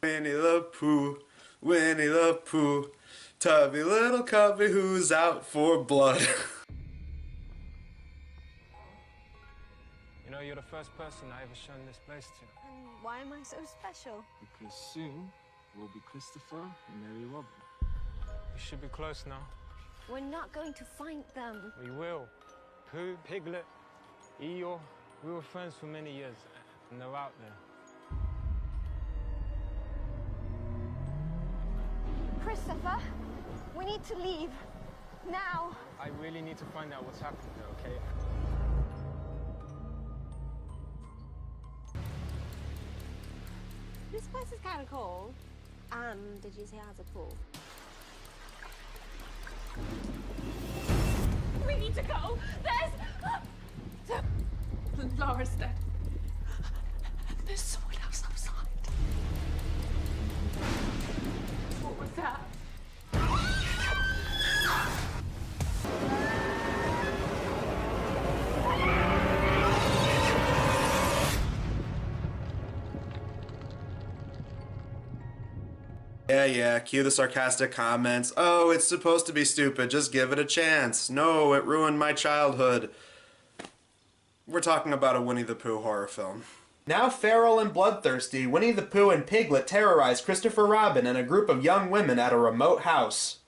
Winnie the Pooh, Winnie the Pooh, tubby little cubby who's out for blood. You know, you're the first person I ever shown this place to. And why am I so special? Because soon we'll be Christopher and Mary Robin. You should be close now. We're not going to find them. We will. Pooh, Piglet, Eeyore, we were friends for many years, and they're out there. Christopher, we need to leave. Now. I really need to find out what's happening there, okay? This place is kind of cold. Did you say it has a pool? We need to go. There's... Laura's dead. There's someone else outside. What was that? Yeah, cue the sarcastic comments. Oh, it's supposed to be stupid, just give it a chance. No, it ruined my childhood. We're talking about a Winnie the Pooh horror film. Now feral and bloodthirsty, Winnie the Pooh and Piglet terrorize Christopher Robin and a group of young women at a remote house.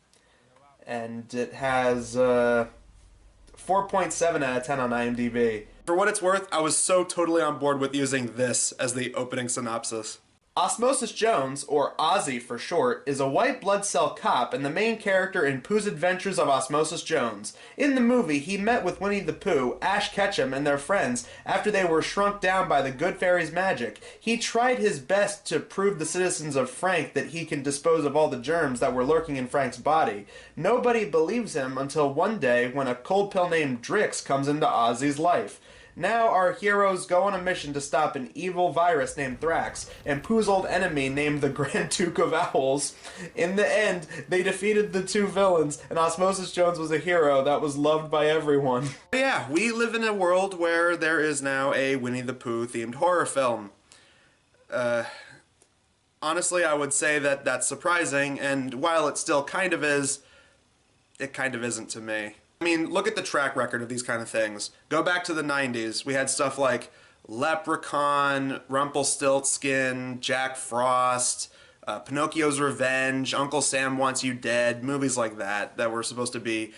And it has 4.7 out of 10 on IMDb. For what it's worth, I was so totally on board with using this as the opening synopsis. Osmosis Jones, or Ozzy for short, is a white blood cell cop and the main character in Pooh's Adventures of Osmosis Jones. In the movie, he met with Winnie the Pooh, Ash Ketchum, and their friends after they were shrunk down by the good fairy's magic. He tried his best to prove the citizens of Frank that he can dispose of all the germs that were lurking in Frank's body. Nobody believes him until one day when a cold pill named Drix comes into Ozzy's life. Now our heroes go on a mission to stop an evil virus named Thrax and Pooh's old enemy named the Grand Duke of Owls. In the end, they defeated the two villains, and Osmosis Jones was a hero that was loved by everyone. Yeah, we live in a world where there is now a Winnie the Pooh themed horror film. Honestly, I would say that that's surprising, and while it still kind of is, it kind of isn't to me. I mean, look at the track record of these kind of things. Go back to the 90s. We had stuff like Leprechaun, Rumpelstiltskin, Jack Frost, Pinocchio's Revenge, Uncle Sam Wants You Dead, movies like that that were supposed to be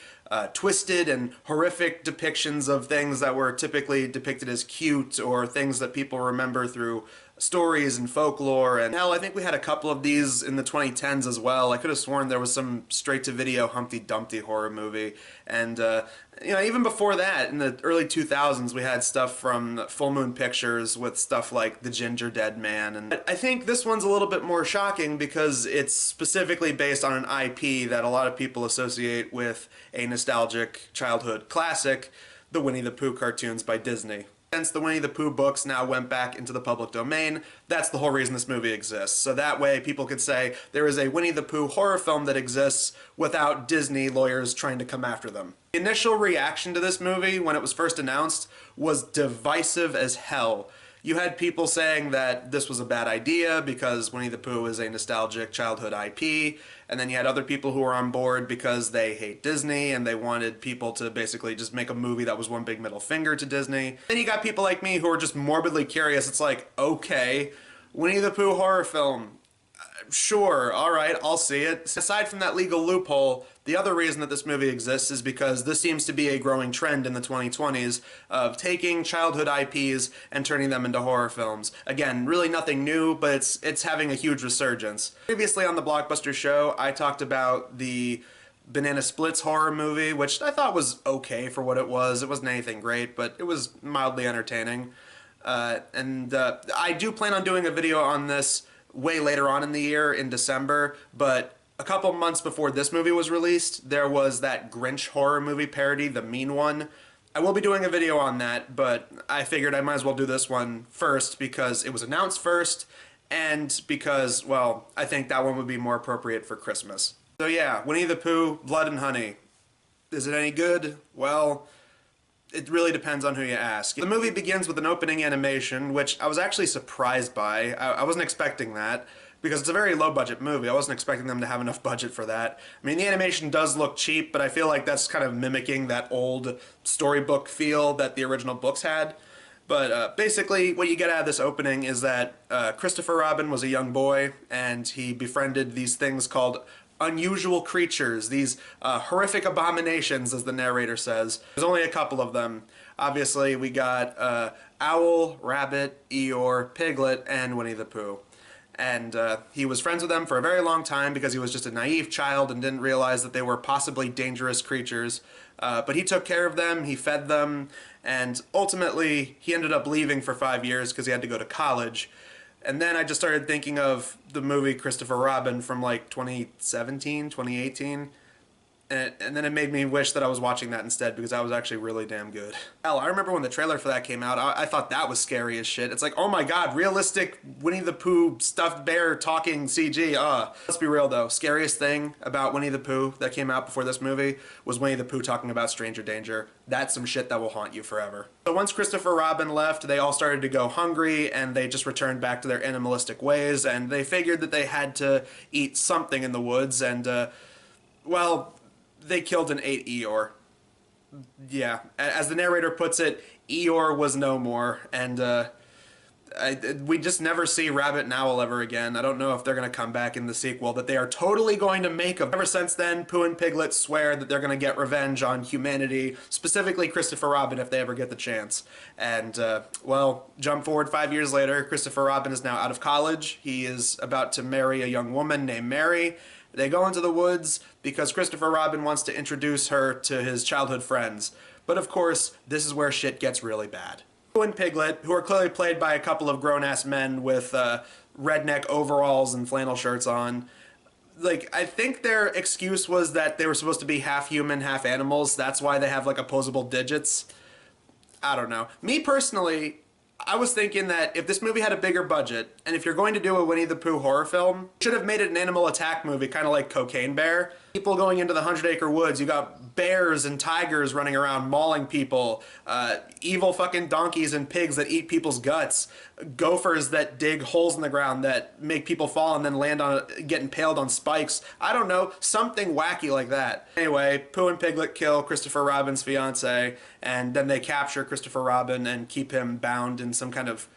twisted and horrific depictions of things that were typically depicted as cute or things that people remember through stories and folklore. And hell, I think we had a couple of these in the 2010s as well. I could have sworn there was some straight-to-video Humpty Dumpty horror movie. And, you know, even before that, in the early 2000s, we had stuff from Full Moon Pictures with stuff like The Ginger Dead Man. And I think this one's a little bit more shocking because it's specifically based on an IP that a lot of people associate with a nostalgic childhood classic, the Winnie the Pooh cartoons by Disney. Since the Winnie the Pooh books now went back into the public domain, that's the whole reason this movie exists. So that way people could say there is a Winnie the Pooh horror film that exists without Disney lawyers trying to come after them. The initial reaction to this movie when it was first announced was divisive as hell. You had people saying that this was a bad idea because Winnie the Pooh is a nostalgic childhood IP, and then you had other people who were on board because they hate Disney and they wanted people to basically just make a movie that was one big middle finger to Disney. Then you got people like me who are just morbidly curious. It's like, okay, Winnie the Pooh horror film. Sure, alright, I'll see it. Aside from that legal loophole, the other reason that this movie exists is because this seems to be a growing trend in the 2020s of taking childhood IPs and turning them into horror films. Again, really nothing new, but it's having a huge resurgence. Previously on the Blockbusters show, I talked about the Banana Splits horror movie, which I thought was okay for what it was. It wasn't anything great, but it was mildly entertaining. I do plan on doing a video on this way later on in the year, in December, but a couple months before this movie was released, there was that Grinch horror movie parody, The Mean One. I will be doing a video on that, but I figured I might as well do this one first because it was announced first, and because, well, I think that one would be more appropriate for Christmas. So yeah, Winnie the Pooh, Blood and Honey. Is it any good? Well, it really depends on who you ask. The movie begins with an opening animation, which I was actually surprised by. I wasn't expecting that, because it's a very low budget movie. I wasn't expecting them to have enough budget for that. I mean, the animation does look cheap, but I feel like that's kind of mimicking that old storybook feel that the original books had. But basically, what you get out of this opening is that Christopher Robin was a young boy, and he befriended these things called unusual creatures, these horrific abominations, as the narrator says. There's only a couple of them. Obviously, we got Owl, Rabbit, Eeyore, Piglet, and Winnie the Pooh. And he was friends with them for a very long time because he was just a naive child and didn't realize that they were possibly dangerous creatures. But he took care of them, he fed them, and ultimately he ended up leaving for 5 years because he had to go to college. And then I just started thinking of the movie Christopher Robin from like 2017, 2018. And then it made me wish that I was watching that instead because that was actually really damn good. Hell, I remember when the trailer for that came out, I thought that was scary as shit. It's like, oh my god, realistic Winnie the Pooh stuffed bear talking CG. Let's be real though, scariest thing about Winnie the Pooh that came out before this movie was Winnie the Pooh talking about stranger danger. That's some shit that will haunt you forever. So once Christopher Robin left, they all started to go hungry and they just returned back to their animalistic ways, and they figured that they had to eat something in the woods, and well, they killed and ate Eeyore. Yeah, as the narrator puts it, Eeyore was no more, and we just never see Rabbit and Owl ever again. I don't know if they're going to come back in the sequel that they are totally going to make of. Ever since then, Pooh and Piglet swear that they're going to get revenge on humanity, specifically Christopher Robin if they ever get the chance. And, well, jump forward 5 years later, Christopher Robin is now out of college. He is about to marry a young woman named Mary. They go into the woods because Christopher Robin wants to introduce her to his childhood friends. But of course, this is where shit gets really bad. Pooh and Piglet, who are clearly played by a couple of grown-ass men with redneck overalls and flannel shirts on, like, I think their excuse was that they were supposed to be half human, half animals. That's why they have, like, opposable digits. I don't know. Me personally, I was thinking that if this movie had a bigger budget, and if you're going to do a Winnie the Pooh horror film, you should have made it an animal attack movie, kind of like Cocaine Bear. People going into the 100-acre woods, you got bears and tigers running around mauling people, evil fucking donkeys and pigs that eat people's guts, gophers that dig holes in the ground that make people fall and then land on get impaled on spikes. I don't know, something wacky like that. Anyway, Pooh and Piglet kill Christopher Robin's fiance, and then they capture Christopher Robin and keep him bound in some kind of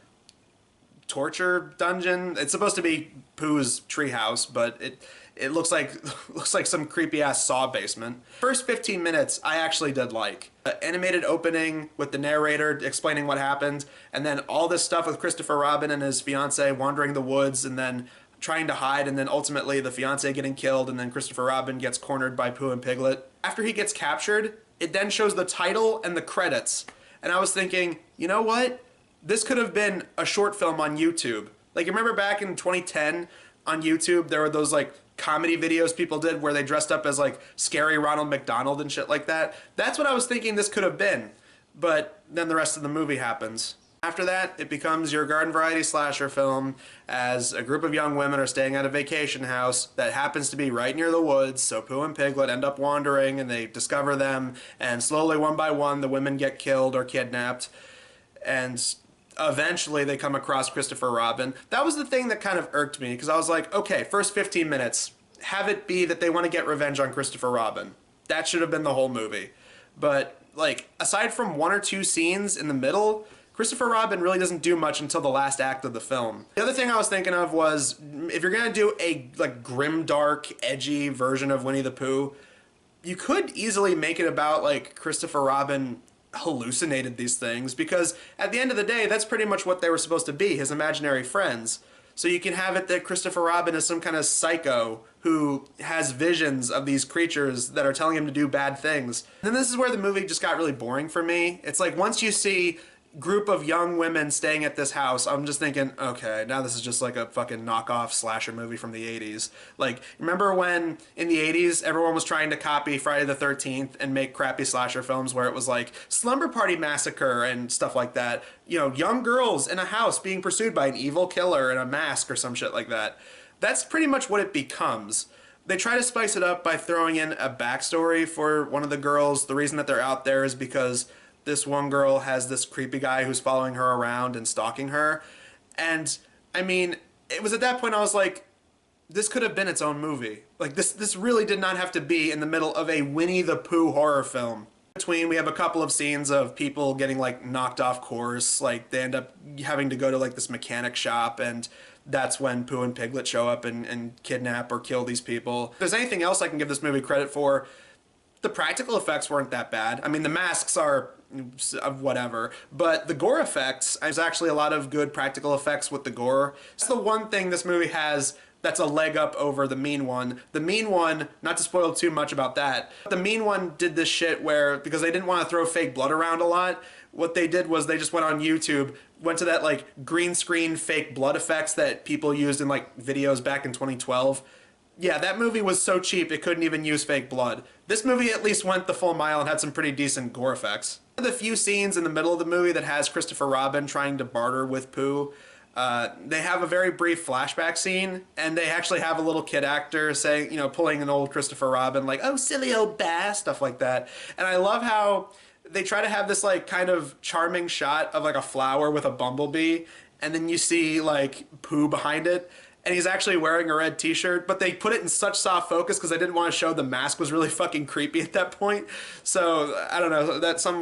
torture dungeon. It's supposed to be Pooh's treehouse, but it looks like some creepy ass Saw basement. First 15 minutes I actually did like. Animated opening with the narrator explaining what happened, and then all this stuff with Christopher Robin and his fiance wandering the woods and then trying to hide, and then ultimately the fiance getting killed, and then Christopher Robin gets cornered by Pooh and Piglet. After he gets captured, it then shows the title and the credits. And I was thinking, you know what? This could have been a short film on YouTube. Like, you remember back in 2010 on YouTube, there were those, like, comedy videos people did where they dressed up as, like, scary Ronald McDonald and shit like that? That's what I was thinking this could have been. But then the rest of the movie happens. After that, it becomes your garden variety slasher film as a group of young women are staying at a vacation house that happens to be right near the woods, so Pooh and Piglet end up wandering and they discover them, and slowly, one by one, the women get killed or kidnapped, and eventually they come across Christopher Robin. That was the thing that kind of irked me, because I was like, okay, first 15 minutes, have it be that they want to get revenge on Christopher Robin. That should have been the whole movie. But, like, aside from one or two scenes in the middle, Christopher Robin really doesn't do much until the last act of the film. The other thing I was thinking of was, if you're gonna do a, like, grim, dark, edgy version of Winnie the Pooh, you could easily make it about, like, Christopher Robin hallucinated these things, because at the end of the day, that's pretty much what they were supposed to be, his imaginary friends. So you can have it that Christopher Robin is some kind of psycho who has visions of these creatures that are telling him to do bad things. And then this is where the movie just got really boring for me. It's like, once you see group of young women staying at this house, I'm just thinking, okay, now this is just like a fucking knockoff slasher movie from the 80s. Like, remember when in the 80s everyone was trying to copy Friday the 13th and make crappy slasher films where it was like Slumber Party Massacre and stuff like that? You know, young girls in a house being pursued by an evil killer in a mask or some shit like that. That's pretty much what it becomes. They try to spice it up by throwing in a backstory for one of the girls. The reason that they're out there is because this one girl has this creepy guy who's following her around and stalking her. And, I mean, it was at that point I was like, this could have been its own movie. Like, this really did not have to be in the middle of a Winnie the Pooh horror film. Between, we have a couple of scenes of people getting, like, knocked off course. Like, they end up having to go to, like, this mechanic shop, and that's when Pooh and Piglet show up and kidnap or kill these people. If there's anything else I can give this movie credit for, the practical effects weren't that bad. I mean, the masks are whatever, but the gore effects, there's actually a lot of good practical effects with the gore. It's the one thing this movie has that's a leg up over the Mean One. The Mean One, not to spoil too much about that, the Mean One did this shit where, because they didn't want to throw fake blood around a lot, what they did was they just went on YouTube, went to that like green screen fake blood effects that people used in like videos back in 2012. Yeah, that movie was so cheap it couldn't even use fake blood. This movie at least went the full mile and had some pretty decent gore effects. One of the few scenes in the middle of the movie that has Christopher Robin trying to barter with Pooh, they have a very brief flashback scene, and they actually have a little kid actor saying, you know, pulling an old Christopher Robin, like, oh, silly old bass, stuff like that. And I love how they try to have this, like, kind of charming shot of, like, a flower with a bumblebee, and then you see, like, Pooh behind it, and he's actually wearing a red t-shirt, but they put it in such soft focus because they didn't want to show the mask was really fucking creepy at that point. So, I don't know, that's some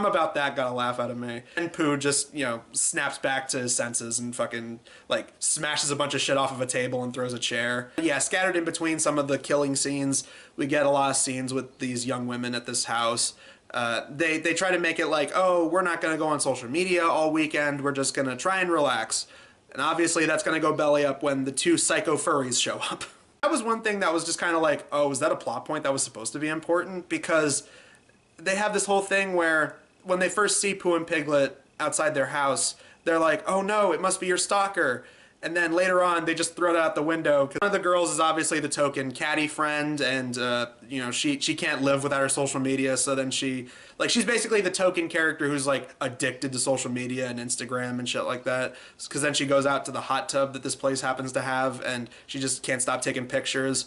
about that got a laugh out of me. And Pooh just, you know, snaps back to his senses and fucking, like, smashes a bunch of shit off of a table and throws a chair. Yeah, scattered in between some of the killing scenes, we get a lot of scenes with these young women at this house. They try to make it like, oh, we're not going to go on social media all weekend, we're just going to try and relax. And obviously that's going to go belly up when the two psycho furries show up. That was one thing that was just kind of like, oh, was that a plot point that was supposed to be important? Because they have this whole thing where when they first see Pooh and Piglet outside their house, they're like, oh no, it must be your stalker. And then later on, they just throw it out the window. One of the girls is obviously the token catty friend, and you know, she can't live without her social media. So then she's basically the token character who's like addicted to social media and Instagram and shit like that. Because then she goes out to the hot tub that this place happens to have, and she just can't stop taking pictures.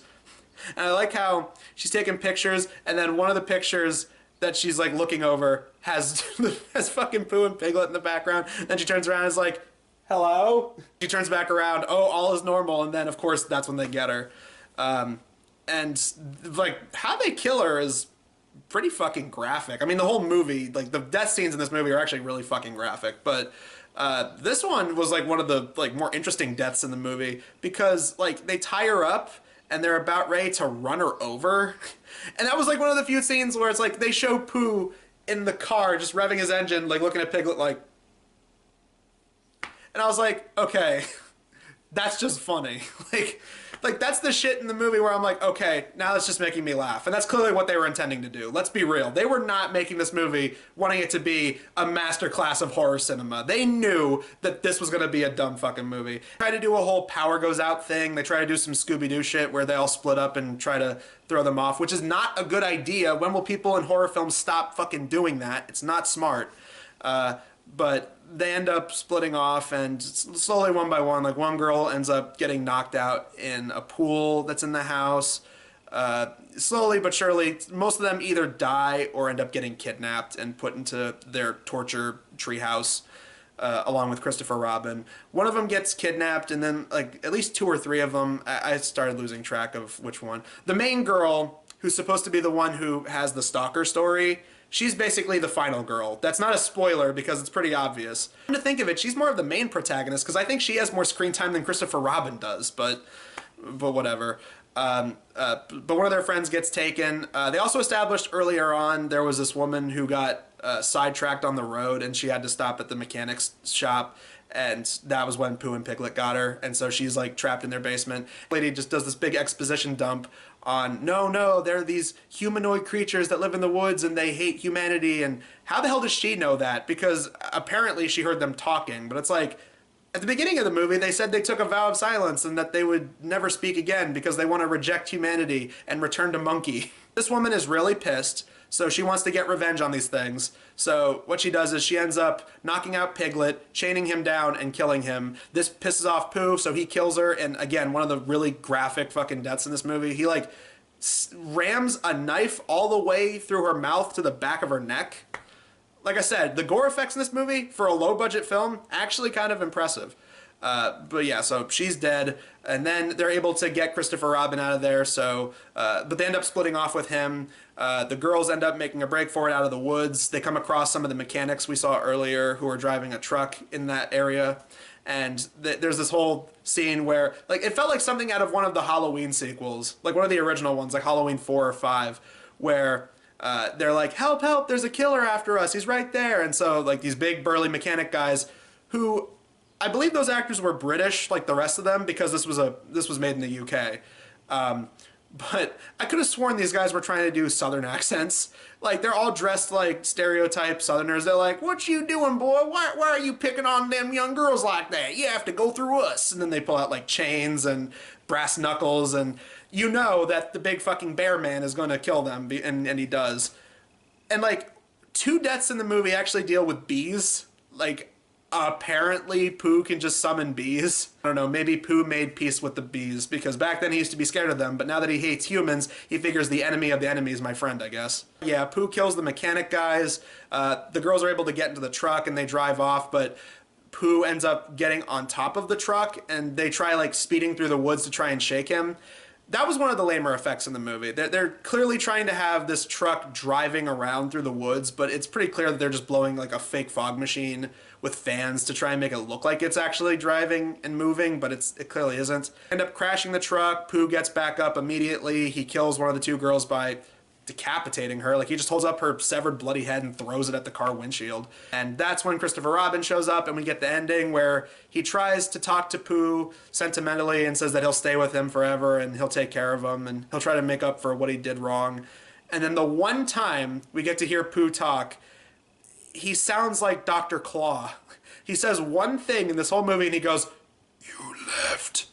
And I like how she's taking pictures, and then one of the pictures that she's like looking over has fucking Pooh and Piglet in the background. Then she turns around and is like, hello? She turns back around, oh, all is normal, and then, of course, that's when they get her. And, like, how they kill her is pretty fucking graphic. I mean, the whole movie, like, the death scenes in this movie are actually really fucking graphic, but this one was, like, one of the, like, more interesting deaths in the movie, because, like, they tie her up, and they're about ready to run her over. And that was, like, one of the few scenes where it's, like, they show Pooh in the car, just revving his engine, like, looking at Piglet, like... And I was like, okay, that's just funny. Like that's the shit in the movie where I'm like, okay, now that's just making me laugh. And that's clearly what they were intending to do. Let's be real. They were not making this movie wanting it to be a masterclass of horror cinema. They knew that this was going to be a dumb fucking movie. They try to do a whole power goes out thing. They try to do some Scooby-Doo shit where they all split up and try to throw them off, which is not a good idea. When will people in horror films stop fucking doing that? It's not smart. But they end up splitting off, and slowly, one by one, like one girl ends up getting knocked out in a pool that's in the house. Slowly but surely, most of them either die or end up getting kidnapped and put into their torture treehouse, along with Christopher Robin. One of them gets kidnapped, and then like at least two or three of them, I started losing track of which one. The main girl, who's supposed to be the one who has the stalker story, she's basically the final girl. That's not a spoiler because it's pretty obvious. To think of it, she's more of the main protagonist because I think she has more screen time than Christopher Robin does, but whatever. But one of their friends gets taken. They also established earlier on there was this woman who got sidetracked on the road and she had to stop at the mechanic's shop. And that was when Pooh and Piglet got her. And so she's like trapped in their basement. The lady just does this big exposition dump on, no, there are these humanoid creatures that live in the woods and they hate humanity. And how the hell does she know that? Because apparently she heard them talking. But it's like, at the beginning of the movie, they said they took a vow of silence and that they would never speak again because they want to reject humanity and return to monkey. This woman is really pissed. So she wants to get revenge on these things. So what she does is she ends up knocking out Piglet, chaining him down, and killing him. This pisses off Pooh, so he kills her. And again, one of the really graphic fucking deaths in this movie. He like rams a knife all the way through her mouth to the back of her neck. Like I said, the gore effects in this movie, for a low-budget film, actually kind of impressive. But yeah, so she's dead, and then they're able to get Christopher Robin out of there. So, but they end up splitting off with him. The girls end up making a break for it out of the woods. They come across some of the mechanics we saw earlier who are driving a truck in that area. And there's this whole scene where, like, it felt like something out of one of the Halloween sequels, like one of the original ones, like Halloween 4 or 5, where they're like, help, help, there's a killer after us, he's right there. And so, like, these big burly mechanic guys who, I believe those actors were British, like the rest of them, because this was made in the UK. But I could have sworn these guys were trying to do Southern accents. Like, they're all dressed like stereotype Southerners. They're like, what you doing, boy? Why are you picking on them young girls like that? You have to go through us. And then they pull out, like, chains and brass knuckles, and you know that the big fucking bear man is going to kill them, and he does. And, like, 2 deaths in the movie actually deal with bees. Like, apparently Pooh can just summon bees. I don't know, maybe Pooh made peace with the bees, because back then he used to be scared of them, but now that he hates humans, he figures the enemy of the enemy is my friend, I guess. Yeah, Pooh kills the mechanic guys. The girls are able to get into the truck and they drive off, but Pooh ends up getting on top of the truck, and they try, like, speeding through the woods to try and shake him. That was one of the lamer effects in the movie. They're clearly trying to have this truck driving around through the woods, but it's pretty clear that they're just blowing, like, a fake fog machine with fans to try and make it look like it's actually driving and moving, but it clearly isn't. End up crashing the truck. Pooh gets back up immediately. He kills one of the 2 girls by decapitating her. Like, he just holds up her severed bloody head and throws it at the car windshield. And that's when Christopher Robin shows up, and we get the ending where he tries to talk to Pooh sentimentally and says that he'll stay with him forever and he'll take care of him and he'll try to make up for what he did wrong. And then the one time we get to hear Pooh talk, he sounds like Dr. Claw. He says one thing in this whole movie and he goes, "You left."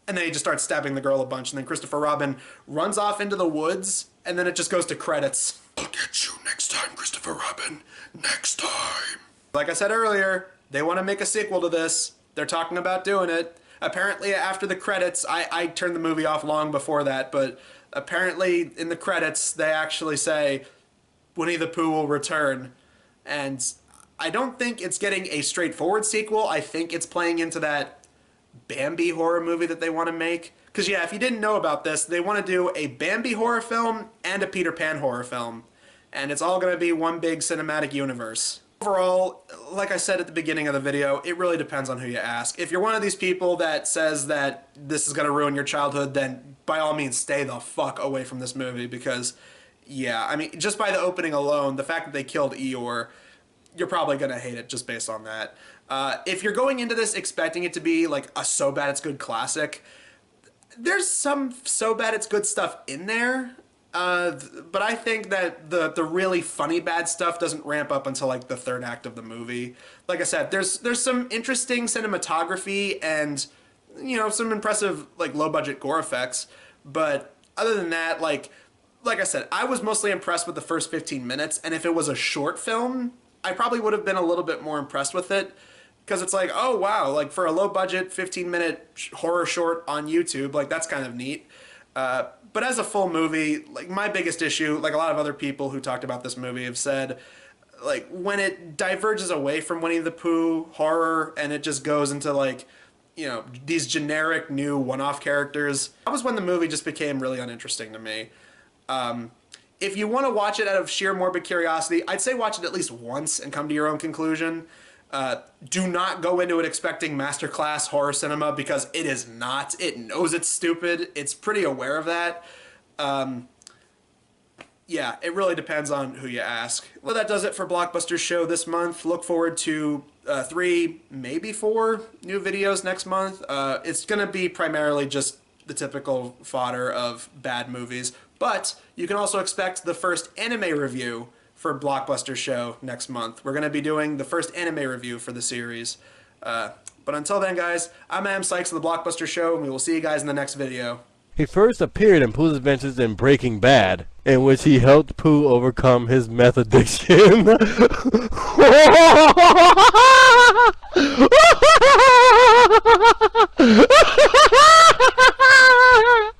And then he just starts stabbing the girl a bunch, and then Christopher Robin runs off into the woods, and then it just goes to credits. I'll get you next time, Christopher Robin. Next time. Like I said earlier, they want to make a sequel to this. They're talking about doing it. Apparently after the credits, I turned the movie off long before that, but apparently in the credits they actually say Winnie the Pooh will return. And I don't think it's getting a straightforward sequel. I think it's playing into that Bambi horror movie that they want to make. Because, yeah, if you didn't know about this, they want to do a Bambi horror film and a Peter Pan horror film. And it's all going to be one big cinematic universe. Overall, like I said at the beginning of the video, it really depends on who you ask. If you're one of these people that says that this is going to ruin your childhood, then by all means stay the fuck away from this movie, because, yeah, I mean, just by the opening alone, the fact that they killed Eeyore, you're probably going to hate it just based on that. If you're going into this expecting it to be like a so bad it's good classic, there's some so bad it's good stuff in there, but I think that the really funny bad stuff doesn't ramp up until like the 3rd act of the movie. Like I said, there's some interesting cinematography and, you know, some impressive like low budget gore effects, but other than that, like I said, I was mostly impressed with the first 15 minutes, and if it was a short film, I probably would have been a little bit more impressed with it. Because it's like, oh wow, like for a low budget 15-minute horror short on YouTube, like that's kind of neat. But as a full movie, like my biggest issue, like a lot of other people who talked about this movie have said, like when it diverges away from Winnie the Pooh horror and it just goes into like, you know, these generic new one-off characters, that was when the movie just became really uninteresting to me. If you want to watch it out of sheer morbid curiosity, I'd say watch it at least once and come to your own conclusion. Do not go into it expecting masterclass horror cinema, because it is not. It knows it's stupid. It's pretty aware of that. Yeah, it really depends on who you ask. Well, that does it for Blockbusters show this month. Look forward to 3, maybe 4 new videos next month. It's going to be primarily just the typical fodder of bad movies, but you can also expect the first anime review for Blockbuster show next month. We're going to be doing the first anime review for the series. But until then, guys, I'm Am Sykes of the Blockbuster show, and we will see you guys in the next video. He first appeared in Pooh's Adventures in Breaking Bad, in which he helped Pooh overcome his meth addiction.